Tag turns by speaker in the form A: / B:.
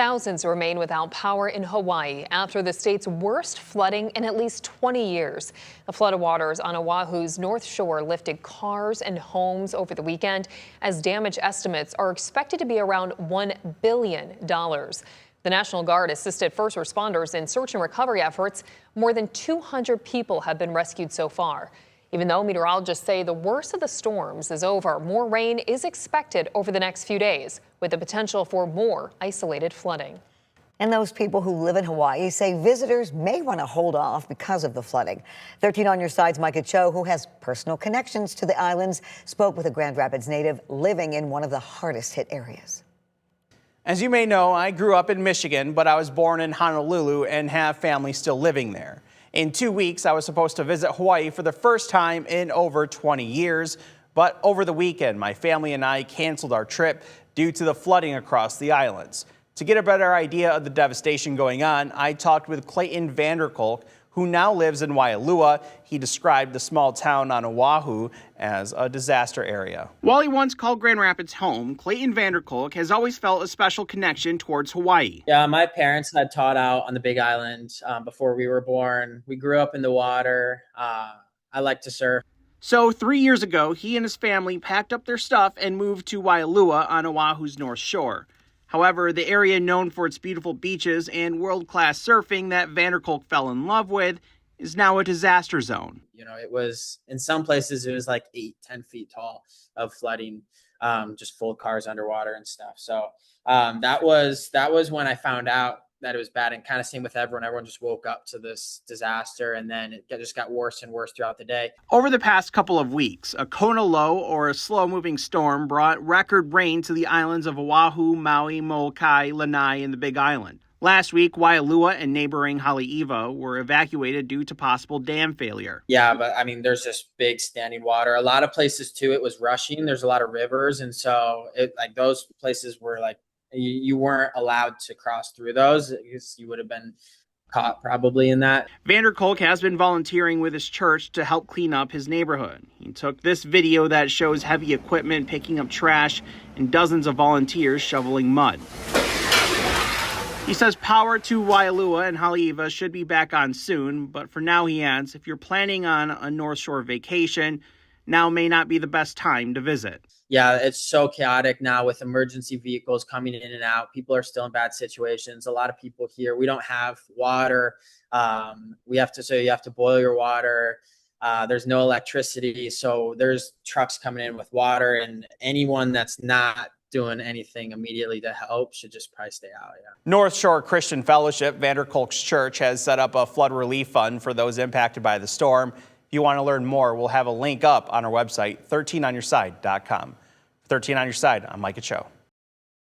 A: Thousands remain without power in Hawaii after the state's worst flooding in at least 20 years. The flooded waters on Oahu's North Shore lifted cars and homes over the weekend, as damage estimates are expected to be around $1 billion. The National Guard assisted first responders in search and recovery efforts. More than 200 people have been rescued so far. Even though meteorologists say the worst of the storms is over, more rain is expected over the next few days, with the potential for more isolated flooding.
B: And those people who live in Hawaii say visitors may want to hold off because of the flooding. 13 on your side's Micah Cho, who has personal connections to the islands, spoke with a Grand Rapids native living in one of the hardest hit areas.
C: As you may know, I grew up in Michigan, but I was born in Honolulu and have family still living there. In 2 weeks, I was supposed to visit Hawaii for the first time in over 20 years. But over the weekend, my family and I canceled our trip due to the flooding across the islands. To get a better idea of the devastation going on, I talked with Clayton Vanderkolk, who now lives in Waialua. He described the small town on Oahu as a disaster area. While he once called Grand Rapids home, Clayton Vanderkolk has always felt a special connection towards Hawaii.
D: Yeah, my parents had taught out on the Big Island before we were born. We grew up in the water. I like to surf.
C: So 3 years ago, he and his family packed up their stuff and moved to Waialua on Oahu's North Shore. However, the area known for its beautiful beaches and world-class surfing that Vanderkolk fell in love with is now a disaster zone.
D: You know, it was, in some places, it was like 8-10 feet tall of flooding, just full cars underwater and stuff. So that was when I found out that it was bad, and kind of same with everyone. Everyone just woke up to this disaster, and then it just got worse and worse throughout the day.
C: Over the past couple of weeks, a Kona low, or a slow-moving storm, brought record rain to the islands of Oahu, Maui, Molokai, Lanai, and the Big Island. Last week, Waialua and neighboring Haleiwa were evacuated due to possible dam failure.
D: Yeah, but I mean, there's just big standing water. A lot of places, too, it was rushing. There's a lot of rivers, and so those places were like, you weren't allowed to cross through those because you would have been caught probably in that.
C: Vanderkolk has been volunteering with his church to help clean up his neighborhood. He took this video that shows heavy equipment picking up trash and dozens of volunteers shoveling mud. He says power to Waialua and Haleiwa should be back on soon, but for now, he adds, if you're planning on a North Shore vacation, now may not be the best time to visit.
D: Yeah, it's so chaotic now with emergency vehicles coming in and out. People are still in bad situations. A lot of people here, we don't have water. You have to boil your water. There's no electricity. So there's trucks coming in with water, and anyone that's not doing anything immediately to help should just probably stay out. Yeah.
C: North Shore Christian Fellowship, Vanderkolk's church, has set up a flood relief fund for those impacted by the storm. If you want to learn more, we'll have a link up on our website, 13onyourside.com. 13 on your side, I'm Micah Cho.